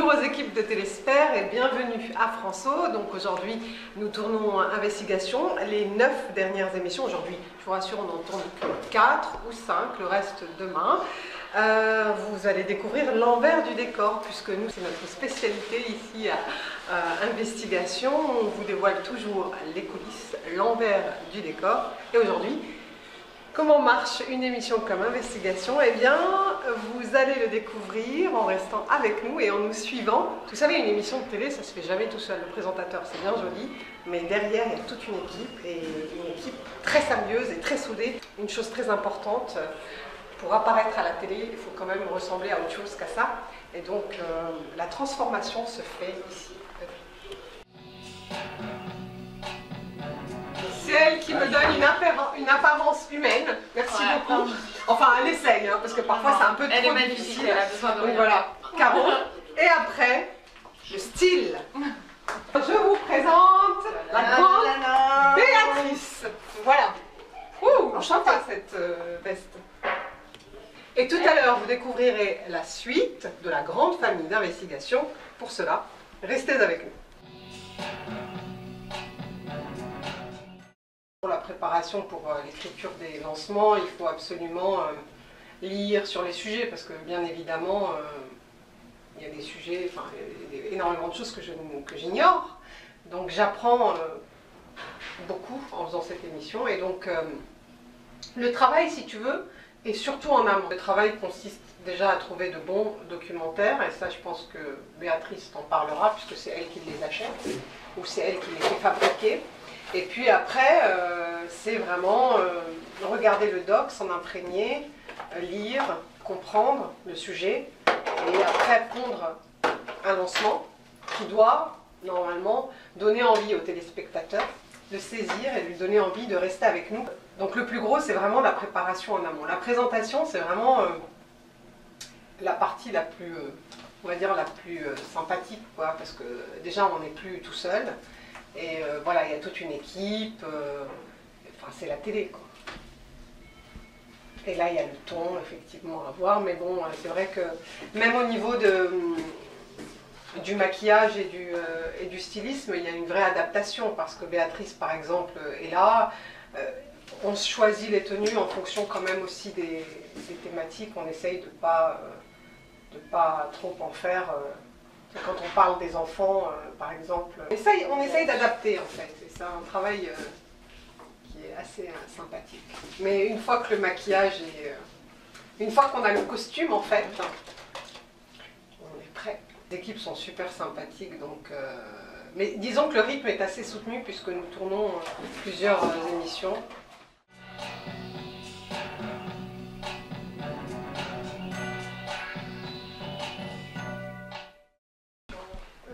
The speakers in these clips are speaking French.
Bonjour aux équipes de Télésper et bienvenue à François. Donc aujourd'hui, nous tournons Investigation, les 9 dernières émissions. Aujourd'hui, je vous rassure, on n'en tourne que 4 ou 5, le reste demain. Vous allez découvrir l'envers du décor, puisque nous, c'est notre spécialité ici à Investigation. On vous dévoile toujours les coulisses, l'envers du décor. Et aujourd'hui, comment marche une émission comme Investigation? Eh bien, vous allez le découvrir en restant avec nous et en nous suivant. Vous savez, une émission de télé, ça se fait jamais tout seul. Le présentateur, c'est bien joli, mais derrière, il y a toute une équipe, et une équipe très sérieuse et très soudée. Une chose très importante, pour apparaître à la télé, il faut quand même ressembler à autre chose qu'à ça. Et donc, la transformation se fait ici. C'est elle qui me donne une apparence humaine. Merci beaucoup. Enfin, elle essaye, hein, parce que parfois c'est un peu trop difficile. Elle a besoin de... Donc voilà, Caro. Et après, le style. Je vous présente la grande Béatrice. Voilà. Ouh, sympa cette veste. Et tout à l'heure, vous découvrirez la suite de la grande famille d'investigation. Pour cela, restez avec nous. Pour la préparation pour l'écriture des lancements, il faut absolument lire sur les sujets, parce que bien évidemment, il y a des sujets, enfin, il y a énormément de choses que j'ignore. Donc j'apprends beaucoup en faisant cette émission. Et donc, le travail, si tu veux, est surtout en amont. Le travail consiste déjà à trouver de bons documentaires, et ça, je pense que Béatrice t'en parlera, puisque c'est elle qui les achète, ou c'est elle qui les fait fabriquer. Et puis après, c'est vraiment regarder le doc, s'en imprégner, lire, comprendre le sujet, et après pondre un lancement qui doit, normalement, donner envie au téléspectateur de saisir et lui donner envie de rester avec nous. Donc le plus gros, c'est vraiment la préparation en amont. La présentation, c'est vraiment la partie la plus, on va dire, la plus sympathique, quoi, parce que déjà, on n'est plus tout seul. Et voilà, il y a toute une équipe, enfin c'est la télé, quoi. Et là, il y a le ton, effectivement, à voir, mais bon, c'est vrai que même au niveau du maquillage et du stylisme, il y a une vraie adaptation, parce que Béatrice, par exemple, est là. On choisit les tenues en fonction quand même aussi des thématiques, on essaye de pas trop en faire. Quand on parle des enfants, par exemple, on essaye d'adapter en fait, et c'est un travail qui est assez sympathique. Mais une fois que le maquillage est... une fois qu'on a le costume en fait, on est prêt. Les équipes sont super sympathiques, donc... mais disons que le rythme est assez soutenu puisque nous tournons plusieurs émissions.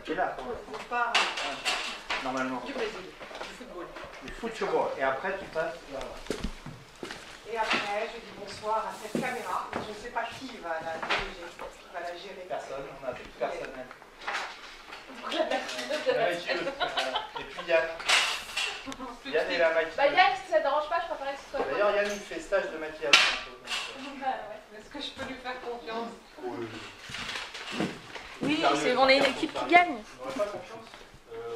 Et là, on part normalement. du Brésil, du football. Du football. Et après, tu passes là. Et après, je dis bonsoir à cette caméra. Je ne sais pas qui va la diriger, qui va la gérer. Personne, on a plus de personnel. Et puis Yann. Yann est la maquilleuse. Bah Yann, si ça ne dérange pas, je préférais que ce soit... D'ailleurs, Yann, il fait stage de maquillage. Est-ce que je peux lui faire confiance? Oui, on est une équipe qui gagne. On n'aurait pas confiance.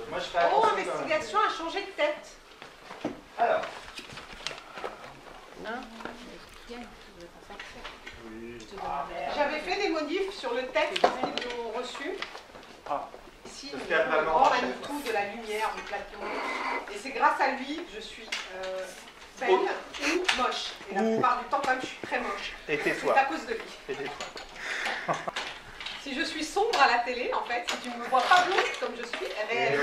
Moi, je fais Oh, attention. Investigation a changé de tête. Alors. J'avais fait des modifs sur le texte qu'ils ont reçu. Ah. Ici, Parce nous qu'il y a avons le vraiment grand un Manitou de la lumière, du plateau. Et c'est grâce à lui que je suis belle ou moche. Et la plupart du temps, quand même, je suis très moche. Et tais-toi. C'est à cause de lui. Et tais-toi. Si je suis sombre à la télé, en fait, si tu ne me vois pas blonde comme je suis, eh bien,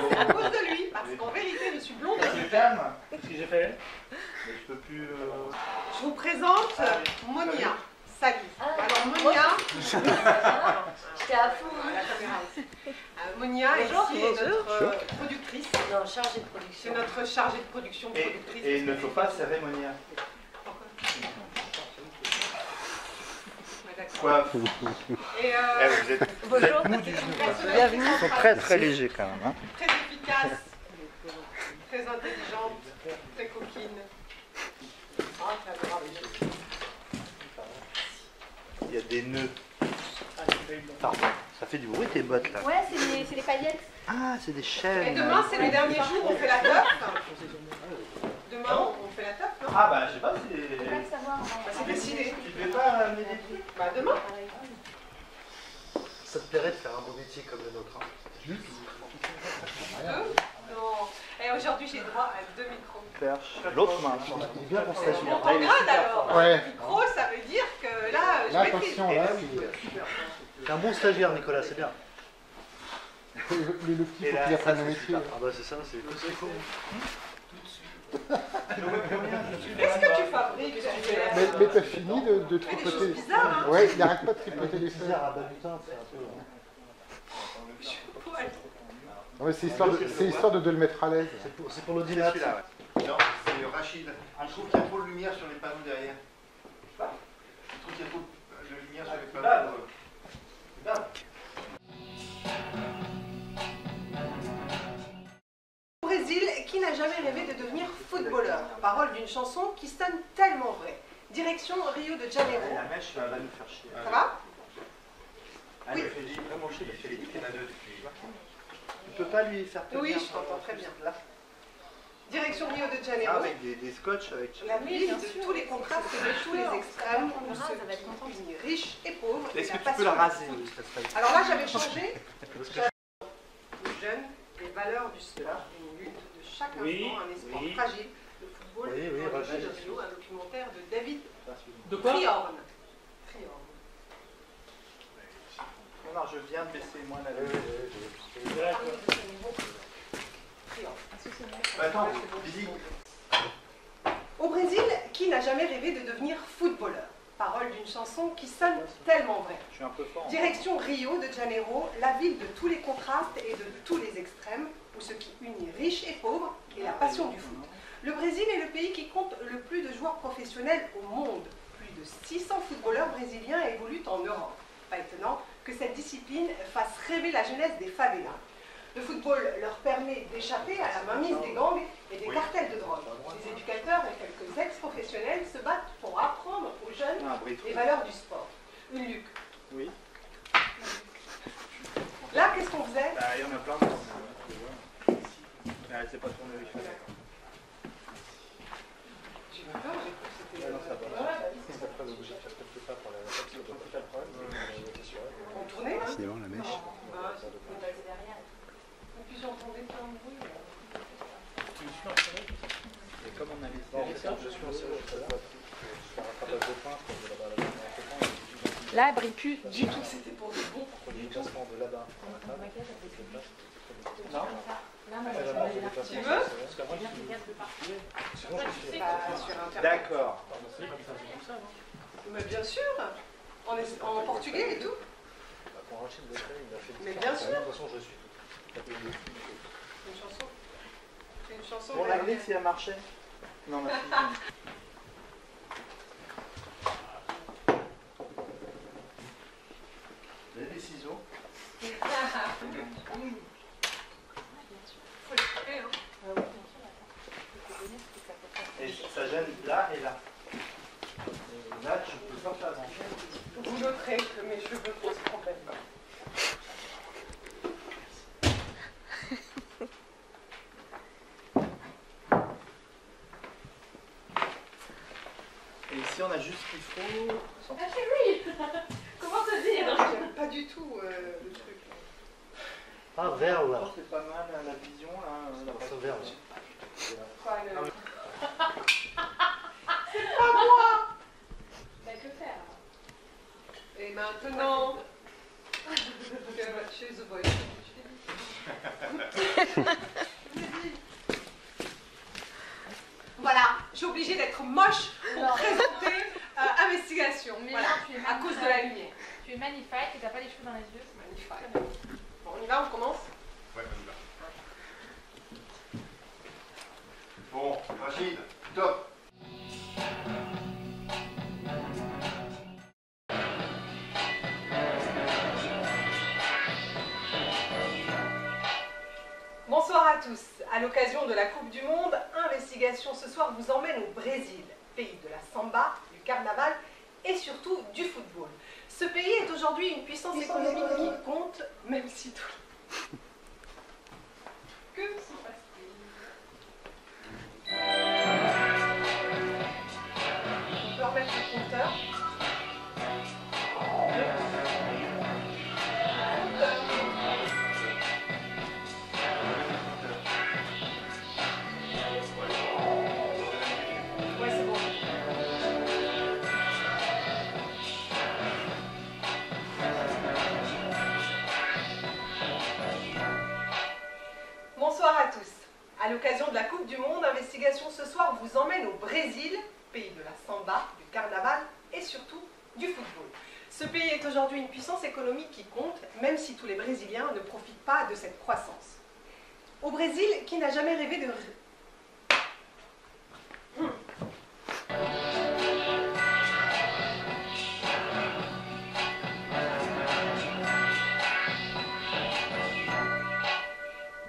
c'est à cause de lui. Parce qu'en vérité, je suis blonde. Je calme. Qu'est-ce que j'ai fait? Mais je peux plus... Je vous présente Monia. Salut. Alors Monia, J'étais à fond. la caméra aussi. Monia ici est notre productrice. Non, chargée de production. C'est notre chargée de production, productrice. Et il ne faut pas cérémonial. Quoi? Et Vous êtes mou du genou. bienvenue. Ils sont très très légers quand même. Hein. Très efficace, très intelligente, très coquine. Ah, Il y a des nœuds. Pardon, ça fait du bruit tes bottes là. Ouais, c'est les paillettes. Ah, c'est des Et chaînes. demain, c'est le dernier jour, on fait la teuf. Demain, on fait la teuf, non? Ah bah je sais pas, Faut pas le savoir. Bah, c'est décidé. tu devais pas amener des trucs. Bah, demain. Ça te plairait de faire un beau métier comme le nôtre, hein? Deux? Non. Et aujourd'hui, j'ai droit à 2 micros. Perche. L'autre main. Il est bien pour On stagiaire. t'en grade alors. Ouais. Micro, ça veut dire que là, je Là, maîtrise. attention, là, C'est un bon stagiaire, Nicolas, c'est bien. le petit, Et faut là, qu'il apprenne ça, le c'est métier. super. Ah bah c'est ça, c'est faux. Qu'est-ce que tu fabriques? Mais t'as fini de Tu fais des choses tripoter. bizarres, hein? Ouais, il n'arrête pas de tripoter les feuilles. Bizarre à Babutin, c'est un peu. Non, mais c'est histoire de le mettre à l'aise. C'est pour l'audimat. Celui-là, ouais. Non, c'est Rachid. Je trouve qu'il y a trop de lumière sur les panneaux derrière. Je trouve qu'il y a trop de lumière sur les panneaux. Au Brésil, qui n'a jamais rêvé de devenir footballeur? Parole d'une chanson qui sonne tellement vraie. Direction Rio de Janeiro. La mèche va nous faire chier. Ça va? Oui. Il fait vraiment chier, il fait les 10 et la 2 depuis. Tu peux pas lui faire tenir. Oui, je t'entends très bien. Là. Direction Rio de Janeiro. Ah, avec des scotch avec. La ville de tous les contrastes et de tous les extrêmes, où Ça va être ceux content. qui finissent riches et pauvres. et Est-ce que tu passion peux la du raser foot. ça serait- Alors là, j'avais changé. Les jeunes, les valeurs du sport, une lutte de chaque instant, un espoir fragile, le football, Oui, dans le fragile. jeu de Rio, un documentaire de David De quoi? Triorn. Non, je viens de baisser moi la Attends, Billy. Au Brésil, qui n'a jamais rêvé de devenir footballeur? Parole d'une chanson qui sonne tellement vraie. Je suis un peu fort. Direction Rio de Janeiro, la ville de tous les contrastes et de tous les extrêmes, où ce qui unit riches et pauvres est la passion du foot. Le Brésil est le pays qui compte le plus de joueurs professionnels au monde. Plus de 600 footballeurs brésiliens évoluent en Europe. Pas étonnant que cette discipline fasse rêver la jeunesse des favelas. Le football leur permet d'échapper à la mainmise des gangs et des cartels de drogue. Les éducateurs et quelques ex-professionnels se battent pour apprendre aux jeunes les valeurs du sport. Une Luc. Oui. Là, qu'est-ce qu'on faisait? Bah, il y en a plein. Elle s'est pas tournée avec ça. J'ai eu peur, j'ai cru que c'était... Non, ça va. Ouais, bah oui. On tournait là? Sinon, la mèche. Ah, et puis j'entendais plein de bruit. Et comme on a les je suis en série, je fais un rattrapage de points, je vais là-bas, là-bas, Là, elle brille plus. Du tout, c'était pour du bon. le classement de là-bas. Non. Tu veux? Sinon, je suis. Bah, sur Internet. D'accord. Mais bien sûr, en portugais et tout. Pour Rachid, il a fait Mais bien sûr. De toute façon, je suis. Une chanson. C'est une chanson. Bon, la grille, si elle marchait. Non, ma fille. Vous avez des ciseaux? Faut les couper, hein. Et ça gêne là et là. Et là, je peux pas faire grand chose. Vous noterez que mes cheveux posent problème. Et ici, on a juste ce qu'il faut. Ah, chérie. Comment te dire? J'aime pas du tout le truc. Ah, vert, Je pense que c'est pas mal la vision là. C'est vert, aussi. Quoi, le... Bah, que faire? Et maintenant... Chez The Voice. Voilà, je suis obligée d'être moche pour présenter Investigation. Mais Voilà, non, tu es à cause de la lumière. Tu es magnifique et t'as pas les cheveux dans les yeux. Magnifique. Bon, on y va, on commence? Ouais, on y va. Bon, Rachid, top. Bonsoir à tous. À l'occasion de la Coupe du Monde, Investigation ce soir vous emmène au Brésil, pays de la samba, du carnaval et surtout du football. Ce pays est aujourd'hui une puissance économique qui compte, même si tout... Que se passe-t-il? On peut remettre le compteur. Ouais, c'est bon. Bonsoir à tous. À l'occasion de la Coupe du Monde, Investigation ce soir vous emmène au Brésil, pays de la samba, du carnaval et surtout du football. Ce pays est aujourd'hui une puissance économique qui compte, même si tous les Brésiliens ne profitent pas de cette croissance. Au Brésil, qui n'a jamais rêvé de...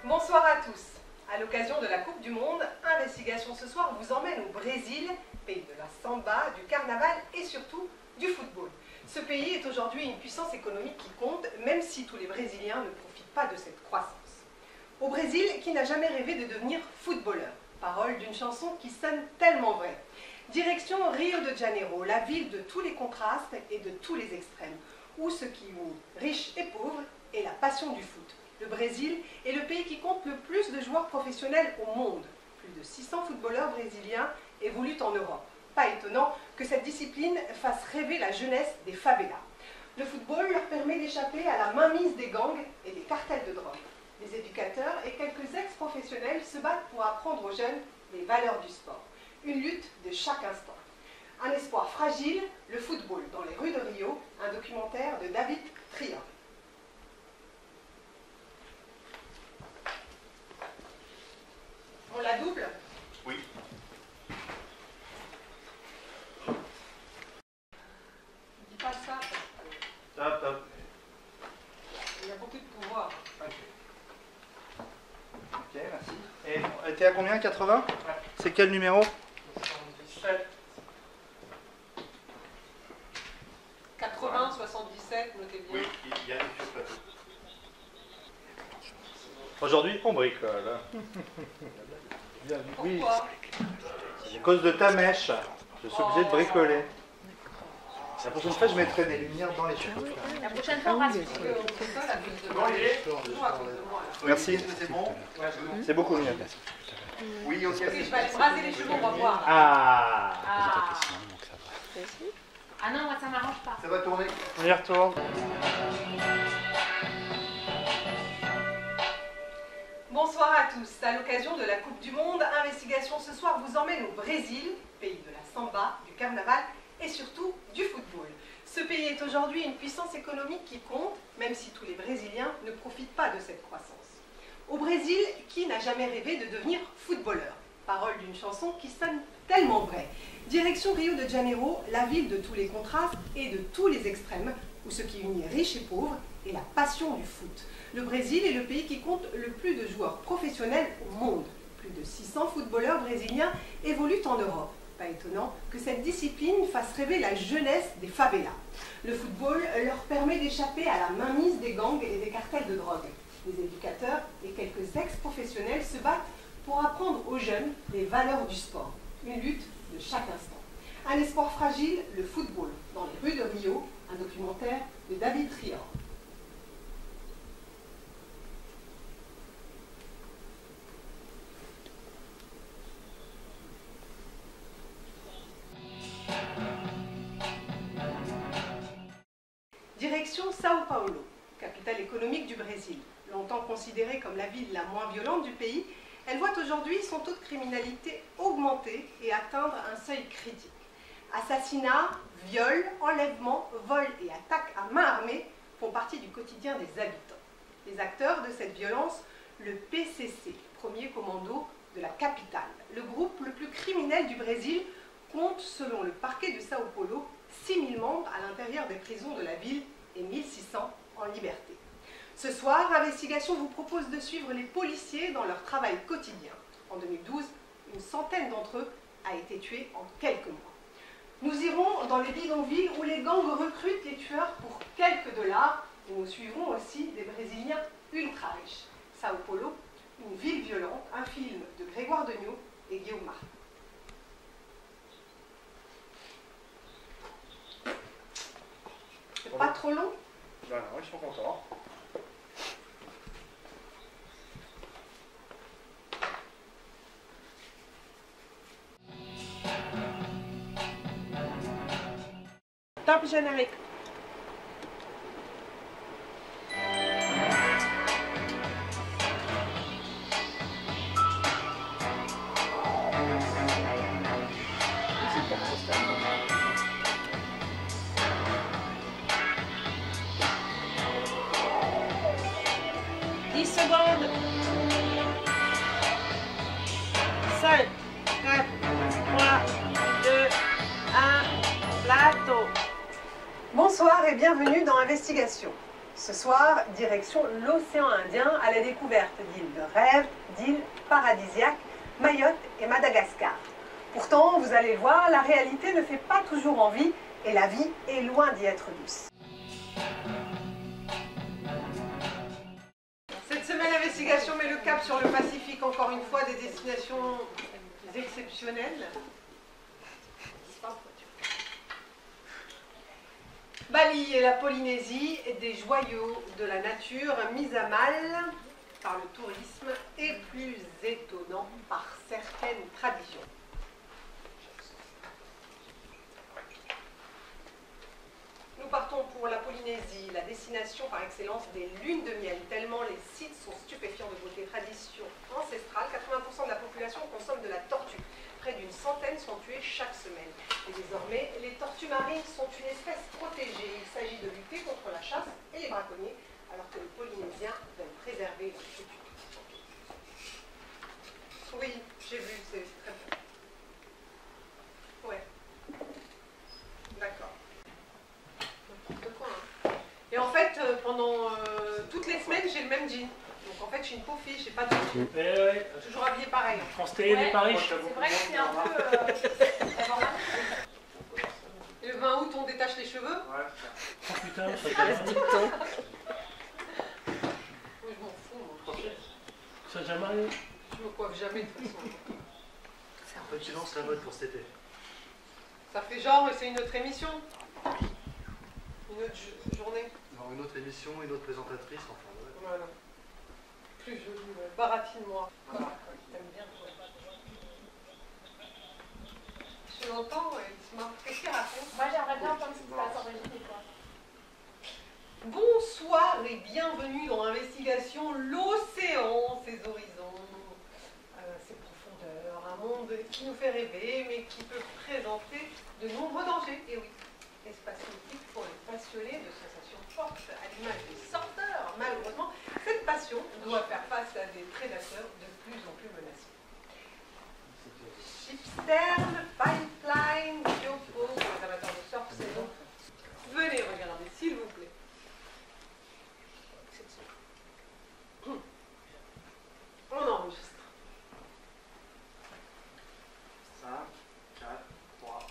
Bonsoir à tous. À l'occasion de la Coupe du Monde, Investigation ce soir vous emmène au Brésil, pays de la samba, du carnaval et surtout du football. Ce pays est aujourd'hui une puissance économique qui compte, même si tous les Brésiliens ne profitent pas de cette croissance. Au Brésil, qui n'a jamais rêvé de devenir footballeur. Parole d'une chanson qui sonne tellement vraie. Direction Rio de Janeiro, la ville de tous les contrastes et de tous les extrêmes, où ce qui unit riches et pauvres est la passion du foot. Le Brésil est le pays qui compte le plus de joueurs professionnels au monde. Plus de 600 footballeurs brésiliens évoluent en Europe. Pas étonnant que cette discipline fasse rêver la jeunesse des favelas. Le football leur permet d'échapper à la mainmise des gangs et des cartels de drogue. Les éducateurs et quelques ex-professionnels se battent pour apprendre aux jeunes les valeurs du sport. Une lutte de chaque instant. Un espoir fragile, le football dans les rues de Rio, un documentaire de David Trian. On la double? Oui. Dis pas ça, Top, top. il y a beaucoup de pouvoir. Ok, merci. Et t'es à combien? 80? C'est quel numéro? 77. 80, 77, notez bien. Oui, il y a des sur plateau. Aujourd'hui, on bricole. Oui, Pourquoi? à cause de ta mèche. Je suis obligé de bricoler. La prochaine fois, je mettrai des lumières dans les cheveux. La prochaine fois, on rase. Merci. C'est bon? C'est beaucoup mieux. Oui, ok. Ok, je vais aller braser les cheveux, on va voir. Ah, Ah non, moi ça m'arrange pas. Ça va tourner. on y retourne. Bonsoir à tous. À l'occasion de la Coupe du Monde, Investigation ce soir vous emmène au Brésil, pays de la samba, du carnaval et surtout du football. Ce pays est aujourd'hui une puissance économique qui compte, même si tous les Brésiliens ne profitent pas de cette croissance. Au Brésil, qui n'a jamais rêvé de devenir footballeur? Parole d'une chanson qui sonne tellement vraie. Direction Rio de Janeiro, la ville de tous les contrastes et de tous les extrêmes, où ce qui unit riches et pauvres est la passion du foot. Le Brésil est le pays qui compte le plus de joueurs professionnels au monde. Plus de 600 footballeurs brésiliens évoluent en Europe. Pas étonnant que cette discipline fasse rêver la jeunesse des favelas. Le football leur permet d'échapper à la mainmise des gangs et des cartels de drogue. Les éducateurs et quelques ex-professionnels se battent pour apprendre aux jeunes les valeurs du sport. Une lutte de chaque instant. Un espoir fragile, le football dans les rues de Rio, un documentaire de David Trian. Direction Sao Paulo, capitale économique du Brésil. Longtemps considérée comme la ville la moins violente du pays, elle voit aujourd'hui son taux de criminalité augmenter et atteindre un seuil critique. Assassinats, viols, enlèvements, vols et attaques à main armée font partie du quotidien des habitants. Les acteurs de cette violence, le PCC, premier commando de la capitale. Le groupe le plus criminel du Brésil compte, selon le parquet de Sao Paulo, 6000 membres à l'intérieur des prisons de la ville et 1600 en liberté. Ce soir, Investigation vous propose de suivre les policiers dans leur travail quotidien. En 2012, une centaine d'entre eux a été tuée en quelques mois. Nous irons dans les bidonvilles où les gangs recrutent les tueurs pour quelques dollars. Et nous suivrons aussi des Brésiliens ultra riches. Sao Paulo, une ville violente, un film de Grégoire Degnaud et Guillaume Martin. C'est pas trop long? Ben non, ils sont contents. Top générique. Bonsoir et bienvenue dans Investigation. Ce soir, direction l'océan Indien à la découverte d'îles de rêve, d'îles paradisiaques, Mayotte et Madagascar. Pourtant, vous allez le voir, la réalité ne fait pas toujours envie et la vie est loin d'y être douce. Cette semaine, Investigation met le cap sur le Pacifique, encore une fois, des destinations exceptionnelles. Bali et la Polynésie, des joyaux de la nature mis à mal par le tourisme et plus étonnants par certaines traditions. Nous partons pour la Polynésie, la destination par excellence des lunes de miel, tellement les sites sont stupéfiants de beauté, tradition ancestrale. 80% de la population consomme de la tortue. Près d'une centaine sont tuées chaque semaine. Et désormais, les tortues marines sont une espèce protégée. Il s'agit de lutter contre la chasse et les braconniers, alors que les Polynésiens veulent préserver leur culture. Oui, j'ai vu, c'est très bien. Ouais. D'accord. N'importe quoi, hein. Et en fait, pendant toutes les semaines, j'ai le même jean. Donc en fait, je suis une pauvre fille, j'ai pas de jean. Toujours habillée pareil. France Télé n'est pas riche. C'est vrai que c'est un peu... Et le 20 août, on détache les cheveux. Ouais. Oh putain, ça Oui, je m'en fous, moi. ça a déjà marié. Je me coiffe jamais de toute façon. En fait, tu lances la mode pour cet été. Ça fait genre, c'est une autre émission. Une autre journée. Non, une autre émission, une autre présentatrice, enfin ouais. Voilà. Plus joli, ouais. Baratine-moi. Voilà. T'aimes bien, toi. Je l'entends, ouais, il se marre. Qu'est-ce qu'il raconte? Moi, j'aimerais bien entendre ce qui se passe en Belgique, quoi. Bonsoir et bienvenue dans Investigation, l'océan, ses horizons, ses profondeurs, un monde qui nous fait rêver, mais qui peut présenter de nombreux dangers. Et oui, espace mythique pour les passionnés de sensations fortes, à l'image des sorteurs. Malheureusement, cette passion doit faire face à des prédateurs de plus en plus menaçants. Chipstern, Pipeline, Biopo, pour les amateurs de surf saison. Venez regarder, s'il vous plaît. On enregistre. 5, 4, 3.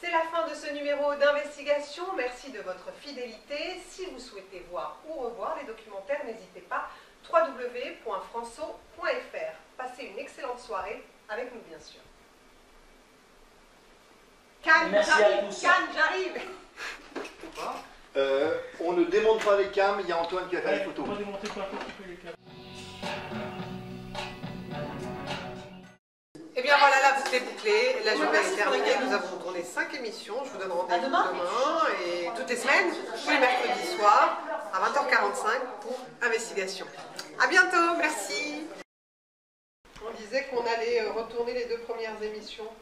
C'est la fin de ce numéro d'investigation. Merci de votre fidélité. Si vous souhaitez voir ou revoir les documentaires, n'hésitez pas. www.franceau.fr. Passez une excellente soirée avec nous, bien sûr. Cannes, j'arrive. Cannes, j'arrive. On ne démonte pas les cams, il y a Antoine qui a fait les photos. On va démonter pas un peu les câbles. Eh bien voilà, la boucle est bouclée, la journée est terminée, nous avons tourné 5 émissions, je vous donne rendez-vous demain et toutes les semaines, tous les mercredis soirs à 20h45 pour Investigation. A bientôt, merci. On disait qu'on allait retourner les 2 premières émissions,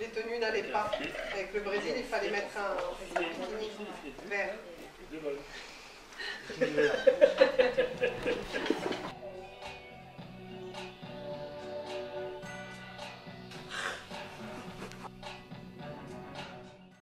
les tenues n'allaient pas. Avec le Brésil, il fallait mettre un bikini vert.